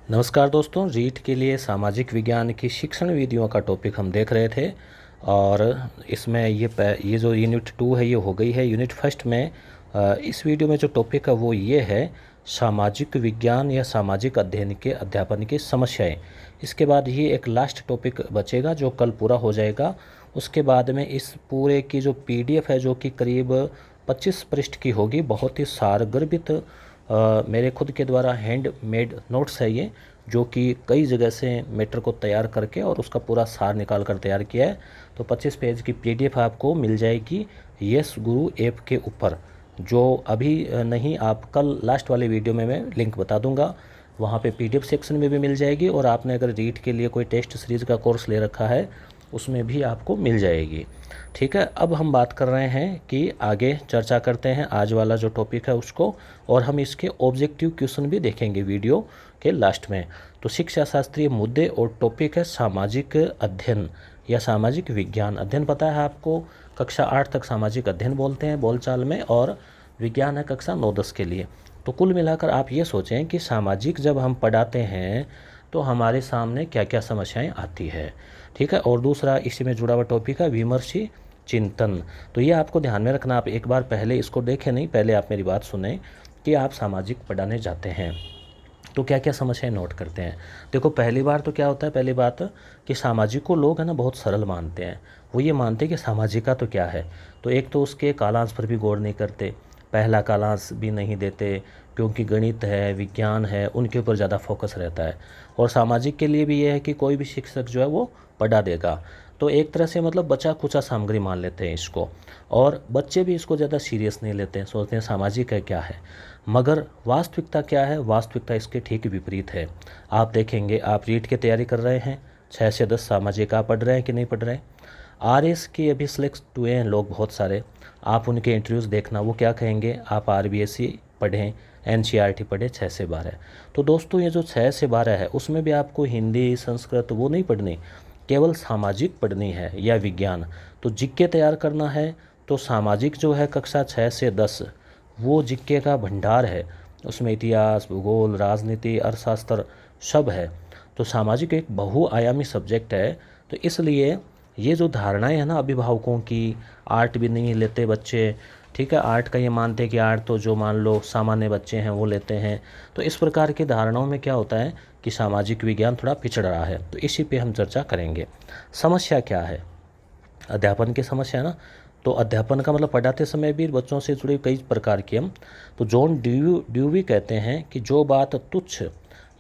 नमस्कार दोस्तों, रीट के लिए सामाजिक विज्ञान की शिक्षण विधियों का टॉपिक हम देख रहे थे। और इसमें ये जो यूनिट 2 है ये हो गई है। यूनिट फर्स्ट में इस वीडियो में जो टॉपिक है वो ये है सामाजिक विज्ञान या सामाजिक अध्ययन के अध्यापन की समस्याएं। इसके बाद ये एक लास्ट टॉपिक बचेगा जो कल पूरा हो जाएगा। उसके बाद में इस पूरे की जो पीडीएफ है जो कि करीब 25 पृष्ठ की होगी, बहुत ही सारगर्भित मेरे खुद के द्वारा हैंडमेड नोट्स है ये, जो कि कई जगह से मैटर को तैयार करके और उसका पूरा सार निकाल कर तैयार किया है। तो 25 पेज की पीडीएफ आपको मिल जाएगी यस गुरु ऐप के ऊपर, जो अभी नहीं, आप कल लास्ट वाले वीडियो में मैं लिंक बता दूंगा। वहाँ पे पीडीएफ सेक्शन में भी मिल जाएगी, और आपने अगर रीट के लिए कोई टेस्ट सीरीज़ का कोर्स ले रखा है उसमें भी आपको मिल जाएगी। ठीक है, अब हम बात कर रहे हैं कि आगे चर्चा करते हैं आज वाला जो टॉपिक है उसको, और हम इसके ऑब्जेक्टिव क्वेश्चन भी देखेंगे वीडियो के लास्ट में। तो शिक्षा शास्त्रीय मुद्दे और टॉपिक है सामाजिक अध्ययन या सामाजिक विज्ञान अध्ययन। पता है आपको, कक्षा 8 तक सामाजिक अध्ययन बोलते हैं बोलचाल में, और विज्ञान है कक्षा 9-10 के लिए। तो कुल मिलाकर आप ये सोचें कि सामाजिक जब हम पढ़ाते हैं तो हमारे सामने क्या क्या समस्याएं आती है। ठीक है, और दूसरा इसी में जुड़ा हुआ टॉपिक है विमर्शी चिंतन। तो ये आपको ध्यान में रखना, आप एक बार पहले इसको देखें नहीं, पहले आप मेरी बात सुने कि आप सामाजिक पढ़ाने जाते हैं तो क्या क्या समस्याएं नोट करते हैं। देखो, पहली बार तो क्या होता है, पहली बात कि सामाजिक को लोग है ना बहुत सरल मानते हैं। वो ये मानते हैं कि सामाजिका तो क्या है। तो एक तो उसके कालांश पर भी गौर नहीं करते, पहला कालांश भी नहीं देते, क्योंकि गणित है विज्ञान है उनके ऊपर ज़्यादा फोकस रहता है। और सामाजिक के लिए भी ये है कि कोई भी शिक्षक जो है वो पढ़ा देगा। तो एक तरह से मतलब बचा खुचा सामग्री मान लेते हैं इसको, और बच्चे भी इसको ज़्यादा सीरियस नहीं लेते हैं, सोचते हैं सामाजिक है क्या है। मगर वास्तविकता क्या है, वास्तविकता इसके ठीक विपरीत है। आप देखेंगे, आप रीट की तैयारी कर रहे हैं, 6 से 10 सामाजिक आप पढ़ रहे हैं कि नहीं पढ़ रहे हैं। आरएस के अभी सिलेक्ट हुए हैं लोग बहुत सारे, आप उनके इंटरव्यूज़ देखना, वो क्या कहेंगे, आप आरबीएससी पढ़ें, एनसीईआरटी पढ़े 6 से 12। तो दोस्तों ये जो 6 से 12 है उसमें भी आपको हिंदी संस्कृत वो नहीं पढ़नी, केवल सामाजिक पढ़नी है या विज्ञान। तो जीके तैयार करना है तो सामाजिक जो है कक्षा 6 से 10 वो जीके का भंडार है। उसमें इतिहास, भूगोल, राजनीति, अर्थशास्त्र सब है। तो सामाजिक एक बहुआयामी सब्जेक्ट है। तो इसलिए ये जो धारणाएं हैं ना अभिभावकों की, आर्ट भी नहीं लेते बच्चे, ठीक है, आर्ट का ये मानते हैं कि आर्ट तो जो मान लो सामान्य बच्चे हैं वो लेते हैं। तो इस प्रकार की धारणाओं में क्या होता है कि सामाजिक विज्ञान थोड़ा पिछड़ रहा है। तो इसी पे हम चर्चा करेंगे। समस्या क्या है, अध्यापन की समस्या ना। तो अध्यापन का मतलब पढ़ाते समय भी बच्चों से जुड़े कई प्रकार की हम, तो जॉन ड्यूवी कहते हैं कि जो बात तुच्छ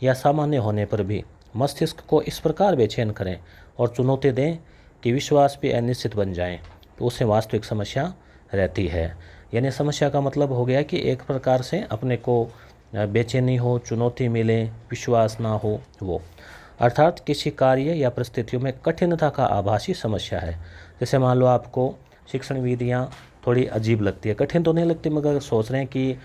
या सामान्य होने पर भी मस्तिष्क को इस प्रकार बेचैन करें और चुनौती दें कि विश्वास भी अनिश्चित बन जाएं, तो उससे वास्तविक समस्या रहती है। यानी समस्या का मतलब हो गया कि एक प्रकार से अपने को बेचैनी हो, चुनौती मिले, विश्वास ना हो, वो अर्थात किसी कार्य या परिस्थितियों में कठिनता का आभासी समस्या है। जैसे मान लो आपको शिक्षण विधियाँ थोड़ी अजीब लगती है, कठिन तो नहीं लगती, मगर सोच रहे हैं कि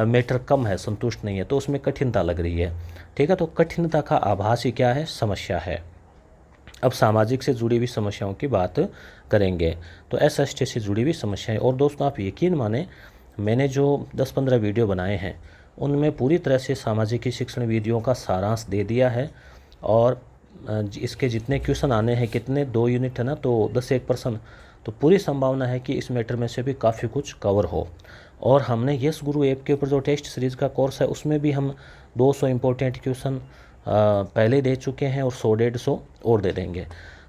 मैटर कम है, संतुष्ट नहीं है, तो उसमें कठिनता लग रही है। ठीक है, तो कठिनता का आभासी क्या है, समस्या है। अब सामाजिक से जुड़ी हुई समस्याओं की बात करेंगे। तो एसएसटी से जुड़ी हुई समस्याएं, और दोस्तों आप यकीन माने मैंने जो 10-15 वीडियो बनाए हैं उनमें पूरी तरह से सामाजिक की शिक्षण विधियों का सारांश दे दिया है। और इसके जितने क्वेश्चन आने हैं, कितने 2 यूनिट है ना, तो 10 से 1%, तो पूरी संभावना है कि इस मैटर में से भी काफ़ी कुछ कवर हो। और हमने यस गुरु ऐप के ऊपर जो टेस्ट सीरीज़ का कोर्स है उसमें भी हम 200 इम्पोर्टेंट क्वेश्चन पहले दे चुके हैं, और 100-150 और दे देंगे।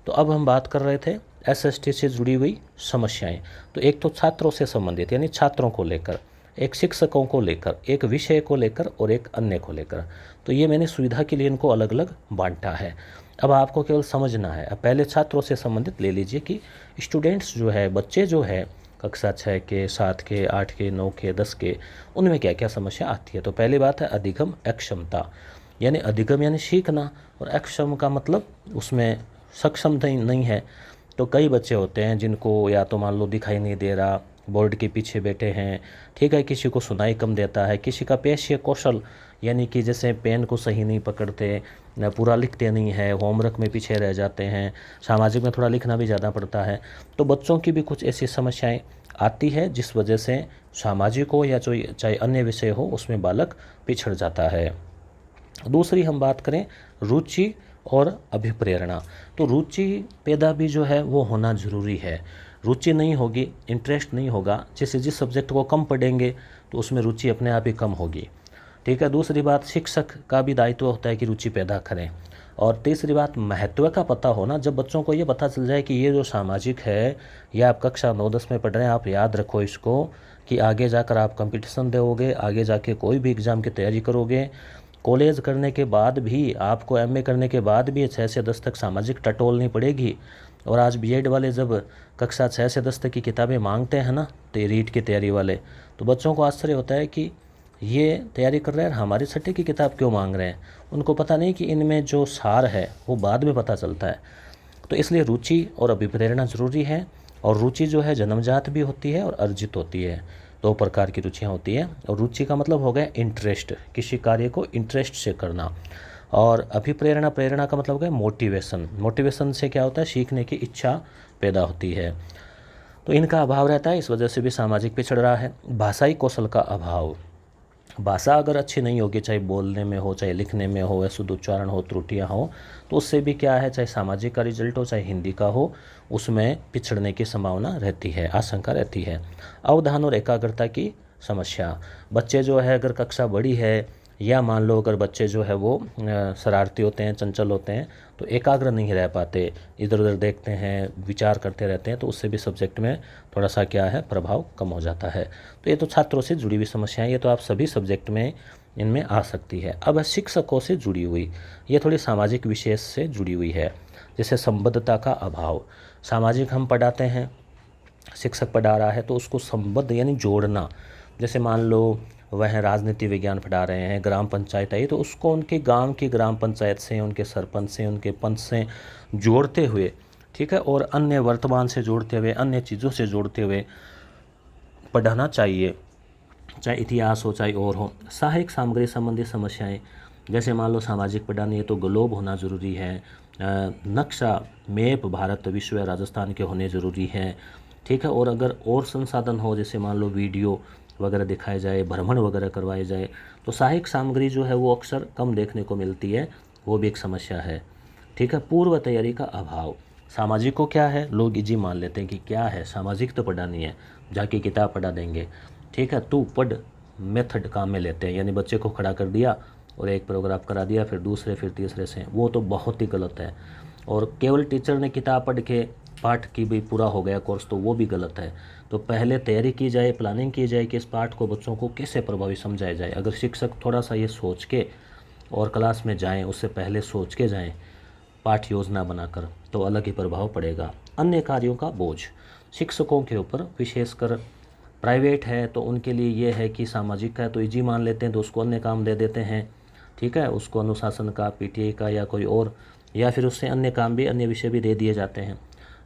तो अब हम बात कर रहे थे एसएसटी से जुड़ी हुई समस्याएं। तो एक तो छात्रों से संबंधित, यानी छात्रों को लेकर, एक शिक्षकों को लेकर, एक विषय को लेकर, और एक अन्य को लेकर। तो ये मैंने सुविधा के लिए इनको अलग अलग बांटा है। अब आपको केवल समझना है। अब पहले छात्रों से संबंधित ले लीजिए कि स्टूडेंट्स जो है, बच्चे जो है कक्षा 6 के, 7 के, 8 के, 9 के, 10 के, उनमें क्या क्या समस्या आती है। तो पहली बात है अधिगम अक्षमता, यानी अधिगम यानी सीखना, और अक्षम का मतलब उसमें सक्षम नहीं है। तो कई बच्चे होते हैं जिनको या तो मान लो दिखाई नहीं दे रहा, बोर्ड के पीछे बैठे हैं, ठीक है, किसी को सुनाई कम देता है, किसी का पेशीय कौशल यानी कि जैसे पेन को सही नहीं पकड़ते, न पूरा लिखते नहीं है, होमवर्क में पीछे रह जाते हैं, सामाजिक में थोड़ा लिखना भी ज़्यादा पड़ता है। तो बच्चों की भी कुछ ऐसी समस्याएं आती है जिस वजह से सामाजिक हो या जो चाहे अन्य विषय हो उसमें बालक पिछड़ जाता है। दूसरी हम बात करें रुचि और अभिप्रेरणा, तो रुचि पैदा भी जो है वो होना ज़रूरी है। रुचि नहीं होगी, इंटरेस्ट नहीं होगा, जैसे जिस सब्जेक्ट को कम पढ़ेंगे तो उसमें रुचि अपने आप ही कम होगी। ठीक है। दूसरी बात, शिक्षक का भी दायित्व होता है कि रुचि पैदा करें। और तीसरी बात, महत्व का पता होना। जब बच्चों को ये पता चल जाए कि ये जो सामाजिक है, या आप कक्षा 9-10 में पढ़ रहे हैं, आप याद रखो इसको कि आगे जाकर आप कंपटीशन दोगे, आगे जाके कोई भी एग्ज़ाम की तैयारी करोगे, कॉलेज करने के बाद भी आपको, एमए करने के बाद भी 6 से 10 तक सामाजिक टटोलनी पड़ेगी। और आज बीएड वाले जब कक्षा 6 से 10 तक की किताबें मांगते हैं ना, तो रीट की तैयारी वाले, तो बच्चों को आश्चर्य होता है कि ये तैयारी कर रहे हैं, हमारी छठी की किताब क्यों मांग रहे हैं। उनको पता नहीं कि इनमें जो सार है वो बाद में पता चलता है। तो इसलिए रुचि और अभिप्रेरणा ज़रूरी है। और रुचि जो है जन्मजात भी होती है और अर्जित होती है। 2 प्रकार की रुचियाँ होती हैं। और रुचि का मतलब हो गया इंटरेस्ट, किसी कार्य को इंटरेस्ट से करना। और अभिप्रेरणा, प्रेरणा का मतलब हो गया मोटिवेशन। मोटिवेशन से क्या होता है, सीखने की इच्छा पैदा होती है। तो इनका अभाव रहता है, इस वजह से भी सामाजिक पिछड़ रहा है। भाषाई कौशल का अभाव, भाषा अगर अच्छी नहीं होगी, चाहे बोलने में हो, चाहे लिखने में हो, या शुद्ध उच्चारण हो, त्रुटियां हो, तो उससे भी क्या है, चाहे सामाजिक का रिजल्ट हो, चाहे हिंदी का हो, उसमें पिछड़ने की संभावना रहती है, आशंका रहती है। अवधान और एकाग्रता की समस्या, बच्चे जो है अगर कक्षा बड़ी है, या मान लो अगर बच्चे जो है वो शरारती होते हैं, चंचल होते हैं, तो एकाग्र नहीं रह पाते, इधर उधर देखते हैं, विचार करते रहते हैं, तो उससे भी सब्जेक्ट में थोड़ा सा क्या है, प्रभाव कम हो जाता है। तो ये तो छात्रों से जुड़ी हुई समस्याएं, ये तो आप सभी सब्जेक्ट में इनमें आ सकती है। अब है शिक्षकों से जुड़ी हुई, ये थोड़ी सामाजिक विशेष से जुड़ी हुई है। जैसे संबद्धता का अभाव, सामाजिक हम पढ़ाते हैं, शिक्षक पढ़ा रहा है तो उसको संबद्ध यानी जोड़ना। जैसे मान लो वह राजनीति विज्ञान पढ़ा रहे हैं, ग्राम पंचायत आई, तो उसको उनके गांव की ग्राम पंचायत से, उनके सरपंच से, उनके पंच से जोड़ते हुए, ठीक है, और अन्य वर्तमान से जोड़ते हुए, अन्य चीज़ों से जोड़ते हुए पढ़ाना चाहिए, चाहे इतिहास हो, चाहे और हो। सहायक सामग्री संबंधी समस्याएं, जैसे मान लो सामाजिक पढ़ानी है तो ग्लोब होना ज़रूरी है, नक्शा, मैप भारत, विश्व, राजस्थान के होने ज़रूरी है, ठीक है। और अगर और संसाधन हो, जैसे मान लो वीडियो वगैरह दिखाए जाए, भ्रमण वगैरह करवाए जाए, तो सहायक सामग्री जो है वो अक्सर कम देखने को मिलती है, वो भी एक समस्या है, ठीक है। पूर्व तैयारी का अभाव, सामाजिक को क्या है, लोग इजी मान लेते हैं कि क्या है, सामाजिक तो पढ़ानी है, जाके किताब पढ़ा देंगे, ठीक है, तू पढ़ मेथड काम में लेते हैं, यानी बच्चे को खड़ा कर दिया और एक पैराग्राफ करा दिया, फिर दूसरे, फिर तीसरे से, वो तो बहुत ही गलत है। और केवल टीचर ने किताब पढ़ के पाठ की भी पूरा हो गया कोर्स, तो वो भी गलत है। तो पहले तैयारी की जाए, प्लानिंग की जाए कि इस पाठ को बच्चों को कैसे प्रभावी समझाया जाए। अगर शिक्षक थोड़ा सा ये सोच के और क्लास में जाएं, उससे पहले सोच के जाएं पाठ योजना बनाकर, तो अलग ही प्रभाव पड़ेगा। अन्य कार्यों का बोझ शिक्षकों के ऊपर, विशेषकर प्राइवेट है तो उनके लिए ये है कि सामाजिक का है तो इजी मान लेते हैं, तो उसको अन्य काम दे देते हैं, ठीक है, उसको अनुशासन का, पीटीए का, या कोई और, या फिर उससे अन्य काम भी, अन्य विषय भी दे दिए जाते हैं।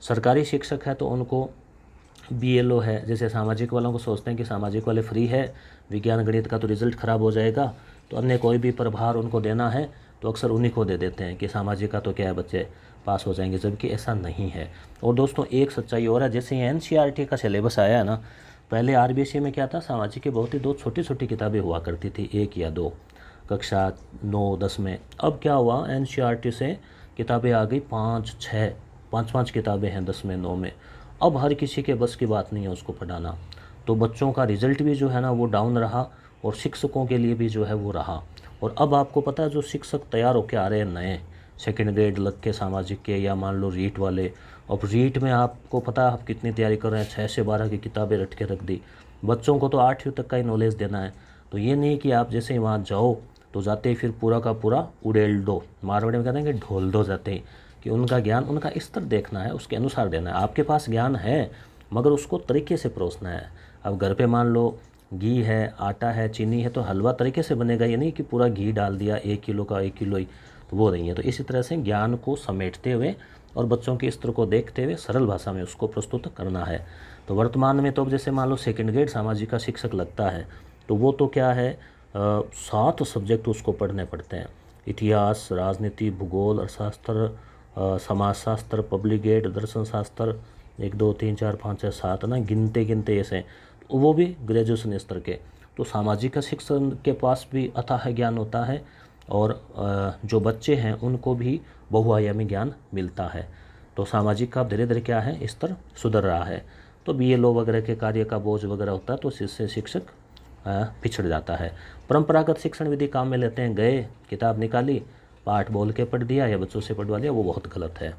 सरकारी शिक्षक है तो उनको बीएलओ है, जैसे सामाजिक वालों को सोचते हैं कि सामाजिक वाले फ्री है, विज्ञान गणित का तो रिजल्ट ख़राब हो जाएगा, तो अन्य कोई भी प्रभार उनको देना है तो अक्सर उन्हीं को दे देते हैं कि सामाजिक का तो क्या है, बच्चे पास हो जाएंगे, जबकि ऐसा नहीं है। और दोस्तों एक सच्चाई और है, जैसे एनसीईआरटी का सिलेबस आया है ना, पहले आरबीएसई में क्या था, सामाजिक की बहुत ही 2 छोटी छोटी किताबें हुआ करती थी, 1 या 2, कक्षा 9-10 में। अब क्या हुआ, एनसीईआरटी से किताबें आ गई 5-6, 5-5 किताबें हैं 10 में, 9 में। अब हर किसी के बस की बात नहीं है उसको पढ़ाना, तो बच्चों का रिजल्ट भी जो है ना वो डाउन रहा, और शिक्षकों के लिए भी जो है वो रहा। और अब आपको पता है जो शिक्षक तैयार होकर आ रहे हैं नए, सेकंड ग्रेड लग के सामाजिक के, या मान लो रीट वाले, अब रीट में आपको पता है आप कितनी तैयारी कर रहे हैं, 6 से 12 की किताबें रट के रख दी। बच्चों को तो 8वीं तक का ही नॉलेज देना है, तो ये नहीं कि आप जैसे ही वहाँ जाओ तो जाते ही फिर पूरा का पूरा उड़ेल दो, मारवाड़ी में कहते हैं कि ढोल दो जाते ही, कि उनका ज्ञान, उनका स्तर देखना है, उसके अनुसार देना है। आपके पास ज्ञान है मगर उसको तरीके से परोसना है। अब घर पे मान लो घी है, आटा है, चीनी है, तो हलवा तरीके से बनेगा, ये नहीं कि पूरा घी डाल दिया 1 किलो का 1 किलो ही, तो वो नहीं है। तो इसी तरह से ज्ञान को समेटते हुए और बच्चों के स्तर को देखते हुए सरल भाषा में उसको प्रस्तुत करना है। तो वर्तमान में तो अब जैसे मान लो सेकंड ग्रेड सामाजिक का शिक्षक लगता है, तो वो तो क्या है, 7 सब्जेक्ट उसको पढ़ने पड़ते हैं, इतिहास, राजनीति, भूगोल, अर्थशास्त्र, समाजशास्त्र, पब्लिक एड, दर्शन शास्त्र, 1 2 3 4 5 6 7 ना, गिनते गिनते ऐसे, तो वो भी ग्रेजुएशन स्तर के। तो सामाजिक का शिक्षण के पास भी अथाह ज्ञान होता है, और जो बच्चे हैं उनको भी बहुआयामी ज्ञान मिलता है। तो सामाजिक का धीरे धीरे क्या है स्तर सुधर रहा है। तो BLO वगैरह के कार्य का बोझ वगैरह होता है तो इससे शिक्षक पिछड़ जाता है। परंपरागत शिक्षण विधि काम में लेते हैं, गए किताब निकाली, पाठ बोल के पढ़ दिया या बच्चों से पढ़वा लिया, वो बहुत गलत है।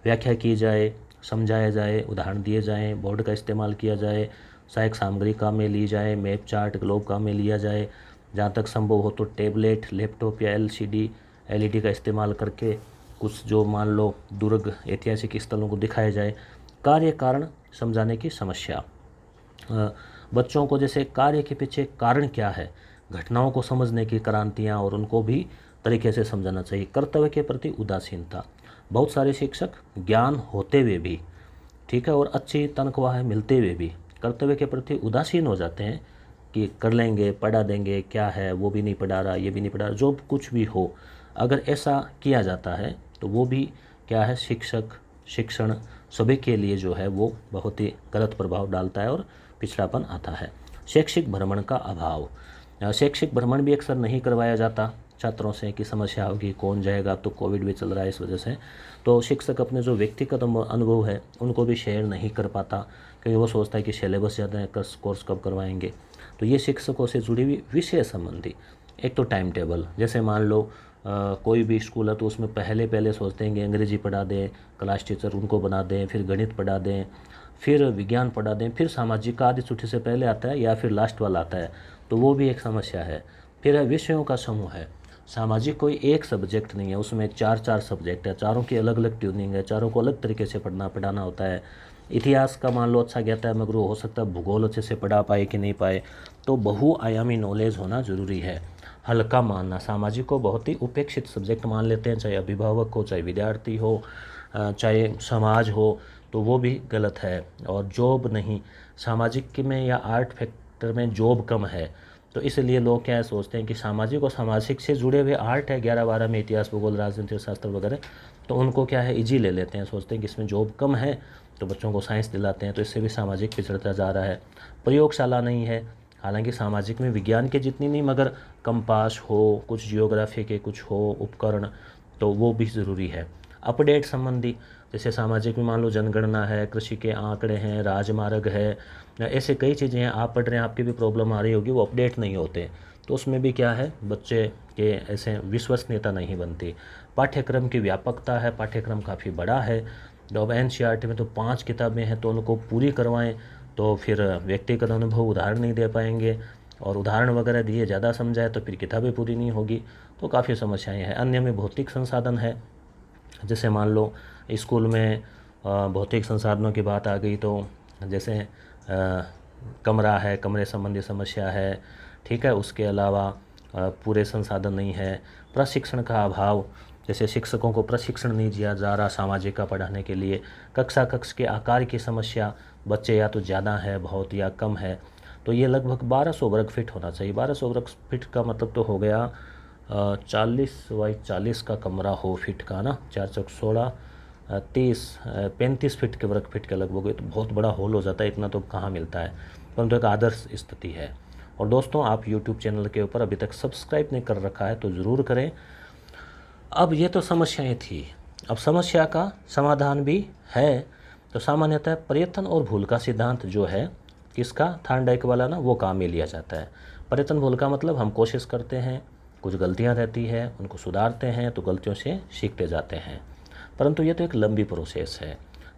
व्याख्या की जाए, समझाया जाए, उदाहरण दिए जाएँ, बोर्ड का इस्तेमाल किया जाए, सहायक सामग्री काम में ली जाए, मैप चार्ट ग्लोब काम में लिया जाए, जहाँ तक संभव हो तो टैबलेट, लैपटॉप या LCD LED का इस्तेमाल करके कुछ जो मान लो दुर्ग ऐतिहासिक स्थलों को दिखाया जाए। कार्य कारण समझाने की समस्या, बच्चों को जैसे कार्य के पीछे कारण क्या है, घटनाओं को समझने की क्रांतियाँ और उनको भी तरीके से समझाना चाहिए। कर्तव्य के प्रति उदासीनता, बहुत सारे शिक्षक ज्ञान होते हुए भी, ठीक है, और अच्छी तनख्वाह मिलते हुए भी कर्तव्य के प्रति उदासीन हो जाते हैं कि कर लेंगे, पढ़ा देंगे, क्या है, वो भी नहीं पढ़ा रहा, ये भी नहीं पढ़ा रहा, जो कुछ भी हो। अगर ऐसा किया जाता है तो वो भी क्या है, शिक्षण सभी के लिए जो है वो बहुत ही गलत प्रभाव डालता है और पिछड़ापन आता है। शैक्षिक भ्रमण का अभाव, शैक्षिक भ्रमण भी अक्सर नहीं करवाया जाता छात्रों से कि समस्या होगी, कौन जाएगा, तो कोविड भी चल रहा है इस वजह से। तो शिक्षक अपने जो व्यक्तिगत अनुभव है उनको भी शेयर नहीं कर पाता क्योंकि वो सोचता है कि सिलेबस ज़्यादा है, कोर्स कब करवाएंगे। तो ये शिक्षकों से जुड़ी हुई विषय संबंधी, एक तो टाइम टेबल, जैसे मान लो कोई भी स्कूल है तो उसमें पहले सोचते हैं कि अंग्रेजी पढ़ा दें, क्लास टीचर उनको बना दें, फिर गणित पढ़ा दें, फिर विज्ञान पढ़ा दें, फिर सामाजिक का आधी छुट्टी से पहले आता है या फिर लास्ट वाला आता है, तो वो भी एक समस्या है। फिर है विषयों का समूह है, सामाजिक कोई एक सब्जेक्ट नहीं है, उसमें चार सब्जेक्ट है, चारों की अलग अलग ट्यूनिंग है, चारों को अलग तरीके से पढ़ाना होता है। इतिहास का मान लो अच्छा ज्ञाता है मगर वो हो सकता है भूगोल अच्छे से पढ़ा पाए कि नहीं पाए, तो बहुआयामी नॉलेज होना ज़रूरी है। हल्का मानना, सामाजिक को बहुत ही उपेक्षित सब्जेक्ट मान लेते हैं, चाहे अभिभावक हो, चाहे विद्यार्थी हो, चाहे समाज हो, तो वो भी गलत है। और जॉब नहीं, सामाजिक में या आर्ट फैक्टर में जॉब कम है, तो इसलिए लोग क्या सोचते हैं कि सामाजिक और सामाजिक से जुड़े हुए आर्ट है 11-12 में, इतिहास, भूगोल, राजनीति शास्त्र वगैरह, तो उनको क्या है इजी ले लेते हैं, सोचते हैं कि इसमें जॉब कम है तो बच्चों को साइंस दिलाते हैं, तो इससे भी सामाजिक पिछड़ता जा रहा है। प्रयोगशाला नहीं है, हालांकि सामाजिक में विज्ञान के जितनी नहीं मगर कंपास हो, कुछ जियोग्राफी के कुछ हो उपकरण, तो वो भी ज़रूरी है। अपडेट संबंधी, जैसे सामाजिक में मान लो जनगणना है, कृषि के आंकड़े हैं, राजमार्ग है, ऐसे कई चीज़ें हैं, आप पढ़ रहे हैं, आपकी भी प्रॉब्लम आ रही होगी, वो अपडेट नहीं होते, तो उसमें भी क्या है बच्चे के ऐसे विश्वसनीयता नहीं बनती। पाठ्यक्रम की व्यापकता है, पाठ्यक्रम काफ़ी बड़ा है, तो अब NCERT में तो 5 किताबें हैं, तो उनको पूरी करवाएं, तो फिर व्यक्तिगत अनुभव उदाहरण नहीं दे पाएंगे, और उदाहरण वगैरह दिए ज़्यादा समझाए तो फिर किताबें पूरी नहीं होगी, तो काफ़ी समस्याएं हैं। अन्य में भौतिक संसाधन है, जैसे मान लो स्कूल में भौतिक संसाधनों की बात आ गई, तो जैसे कमरा है, कमरे संबंधी समस्या है, ठीक है, उसके अलावा पूरे संसाधन नहीं है। प्रशिक्षण का अभाव, जैसे शिक्षकों को प्रशिक्षण नहीं दिया जा रहा सामाजिक का पढ़ाने के लिए। कक्ष के आकार की समस्या, बच्चे या तो ज़्यादा है बहुत या कम है, तो ये लगभग 1200 वर्ग फीट होना चाहिए। 1200 वर्ग फीट का मतलब तो हो गया 40 बाई 40 का कमरा हो फीट का ना, 4 चौक 16, 35 फीट के वर्ग फीट के लगभग, तो बहुत बड़ा हॉल हो जाता है, इतना तो कहाँ मिलता है, परंतु एक आदर्श स्थिति है। और दोस्तों, आप यूट्यूब चैनल के ऊपर अभी तक सब्सक्राइब नहीं कर रखा है तो ज़रूर करें। अब ये तो समस्याएं थी, अब समस्या का समाधान भी है। तो सामान्यतः प्रयत्न और भूल का सिद्धांत जो है किसका, थार्नडाइक वाला ना, वो काम में लिया जाता है। प्रयत्न भूल का मतलब हम कोशिश करते हैं, कुछ गलतियां रहती है, उनको सुधारते हैं, तो गलतियों से सीखते जाते हैं, परंतु ये तो एक लंबी प्रोसेस है।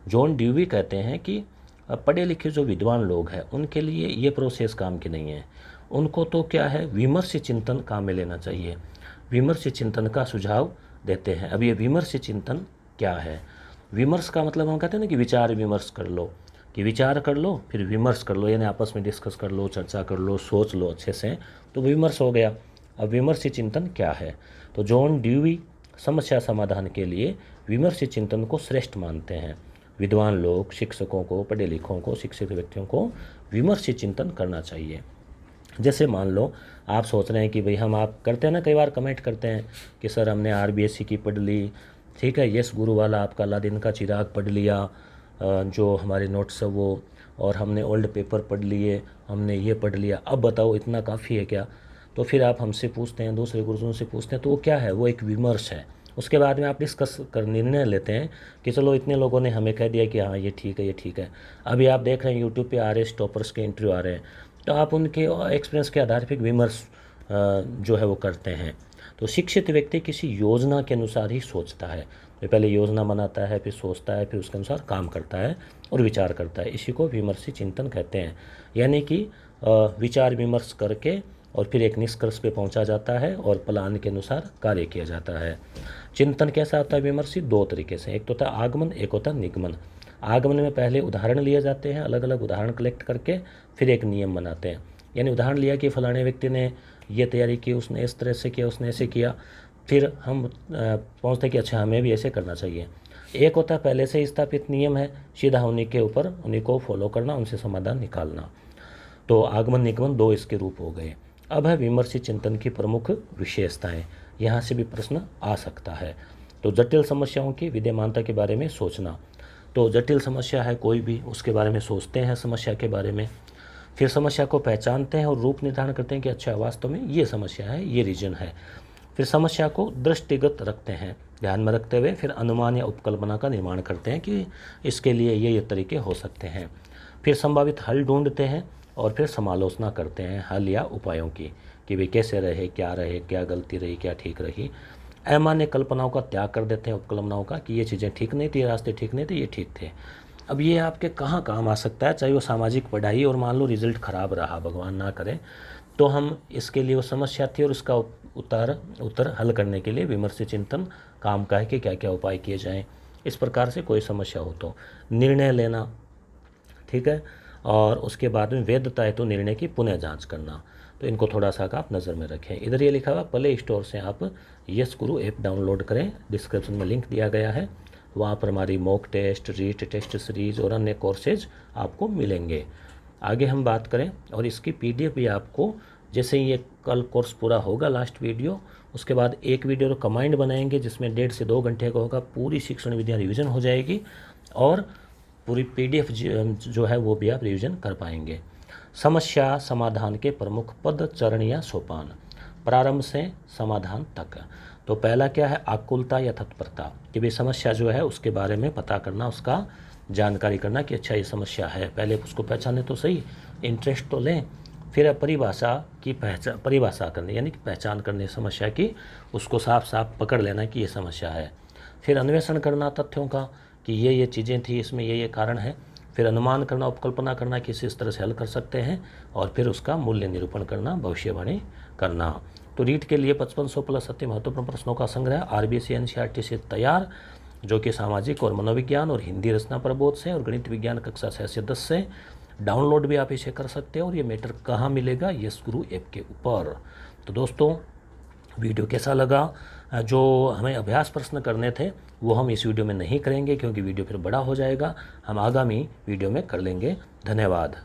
जॉन ड्यूवी कहते हैं कि पढ़े लिखे जो विद्वान लोग हैं उनके लिए ये प्रोसेस काम की नहीं है, उनको तो क्या है विमर्श चिंतन काम में लेना चाहिए। विमर्श चिंतन का सुझाव देते हैं। अब ये विमर्श चिंतन क्या है, विमर्श का मतलब हम कहते हैं ना कि विचार विमर्श कर लो, कि विचार कर लो फिर विमर्श कर लो, यानी आपस में डिस्कस कर लो, चर्चा कर लो, सोच लो अच्छे से, तो विमर्श हो गया। अब विमर्श चिंतन क्या है, तो जॉन ड्यूवी समस्या समाधान के लिए विमर्श चिंतन को श्रेष्ठ मानते हैं। विद्वान लोग, शिक्षकों को, पढ़े लिखों को, शिक्षित व्यक्तियों को विमर्श चिंतन करना चाहिए। जैसे मान लो आप सोच रहे हैं कि भाई हम, आप करते हैं ना, कई बार कमेंट करते हैं कि सर हमने RBSC की पढ़ ली, ठीक है, यस गुरु वाला आपका अलादीन का चिराग पढ़ लिया, जो हमारे नोट्स है वो, और हमने ओल्ड पेपर पढ़ लिए, हमने ये पढ़ लिया, अब बताओ इतना काफ़ी है क्या। तो फिर आप हमसे पूछते हैं, दूसरे गुरुजनों से पूछते हैं, तो वो क्या है, वो एक विमर्श है। उसके बाद में आप डिस्कस कर निर्णय लेते हैं कि चलो इतने लोगों ने हमें कह दिया कि हाँ ये ठीक है, ये ठीक है। अभी आप देख रहे हैं यूट्यूब पे आ रहे टॉपर्स के इंटरव्यू आ रहे हैं, तो आप उनके एक्सपीरियंस के आधार पर विमर्श जो है वो करते हैं। तो शिक्षित व्यक्ति किसी योजना के अनुसार ही सोचता है, तो पहले योजना बनाता है, फिर सोचता है, फिर उसके अनुसार काम करता है और विचार करता है। इसी को विमर्शी चिंतन कहते हैं। यानी कि विचार विमर्श करके और फिर एक निष्कर्ष पे पहुंचा जाता है और प्लान के अनुसार कार्य किया जाता है। चिंतन कैसा होता है विमर्शी? दो तरीके से, एक तो होता है आगमन, एक होता है निगमन। आगमन में पहले उदाहरण लिए जाते हैं, अलग अलग उदाहरण कलेक्ट करके फिर एक नियम बनाते हैं। यानी उदाहरण लिया कि फलाने व्यक्ति ने ये तैयारी की, उसने इस तरह से किया, उसने ऐसे किया, फिर हम पहुँचते कि अच्छा हमें भी ऐसे करना चाहिए। एक होता है पहले से स्थापित नियम है, सीधा उन्हीं के ऊपर उन्हीं को फॉलो करना, उनसे समाधान निकालना। तो आगमन निगमन दो इसके रूप हो गए। अब है विमर्शी चिंतन की प्रमुख विशेषताएं। यहाँ से भी प्रश्न आ सकता है। तो जटिल समस्याओं की विद्यमानता के बारे में सोचना। तो जटिल समस्या है कोई भी, उसके बारे में सोचते हैं समस्या के बारे में, फिर समस्या को पहचानते हैं और रूप निर्धारण करते हैं कि अच्छा वास्तव में ये समस्या है, ये रीजन है। फिर समस्या को दृष्टिगत रखते हैं, ध्यान में रखते हुए फिर अनुमान या उपकल्पना का निर्माण करते हैं कि इसके लिए ये तरीके हो सकते हैं। फिर संभावित हल ढूंढते हैं और फिर समालोचना करते हैं हल या उपायों की, कि वे कैसे रहे, क्या गलती रही, क्या ठीक रही। अमान्य कल्पनाओं का त्याग कर देते हैं, उपकल्पनाओं का, कि ये चीज़ें ठीक नहीं थी, रास्ते ठीक नहीं थे, ये ठीक थे। अब ये आपके कहाँ काम आ सकता है? चाहे वो सामाजिक पढ़ाई, और मान लो रिजल्ट खराब रहा, भगवान ना करे, तो हम इसके लिए वो समस्या थी और उसका उत्तर हल करने के लिए विमर्शी चिंतन काम का है कि क्या क्या उपाय किए जाएं। इस प्रकार से कोई समस्या हो तो निर्णय लेना, ठीक है, और उसके बाद में वैधता है तो निर्णय की पुनः जांच करना। तो इनको थोड़ा सा आप नज़र में रखें। इधर ये लिखा हुआ प्ले स्टोर से आप यस गुरु ऐप डाउनलोड करें, डिस्क्रिप्शन में लिंक दिया गया है, वहाँ पर हमारी mock test, REET test series और अन्य कोर्सेज आपको मिलेंगे। आगे हम बात करें, और इसकी PDF भी आपको, जैसे ही ये कल कोर्स पूरा होगा लास्ट वीडियो, उसके बाद एक वीडियो तो कमांड बनाएंगे जिसमें 1.5 से 2 घंटे का होगा, पूरी शिक्षण विद्या रिवीजन हो जाएगी और पूरी PDF जो है वो भी आप रिवीजन कर पाएंगे। समस्या समाधान के प्रमुख पद, चरण या सोपान, प्रारंभ से समाधान तक। तो पहला क्या है? आकुलता या तत्परता, कि भाई समस्या जो है उसके बारे में पता करना, उसका जानकारी करना कि अच्छा ये समस्या है, पहले उसको पहचाने तो सही, इंटरेस्ट तो लें। फिर परिभाषा करनी, यानी कि पहचान करनी समस्या की, उसको साफ साफ पकड़ लेना कि ये समस्या है। फिर अन्वेषण करना तथ्यों का, कि ये चीज़ें थी, इसमें ये कारण है। फिर अनुमान करना, उपकल्पना करना कि इस तरह से हल कर सकते हैं, और फिर उसका मूल्य निरूपण करना, भविष्यवाणी करना। तो रीट के लिए 5500 प्लस अति महत्वपूर्ण प्रश्नों का संग्रह RBC NCERT से तैयार, जो कि सामाजिक और मनोविज्ञान और हिंदी रचना प्रबोध से और गणित विज्ञान कक्षा 6 से 10 से। डाउनलोड भी आप इसे कर सकते हैं। और ये मैटर कहाँ मिलेगा? यस गुरु ऐप के ऊपर। तो दोस्तों वीडियो कैसा लगा? जो हमें अभ्यास प्रश्न करने थे वो हम इस वीडियो में नहीं करेंगे, क्योंकि वीडियो फिर बड़ा हो जाएगा, हम आगामी वीडियो में कर लेंगे। धन्यवाद।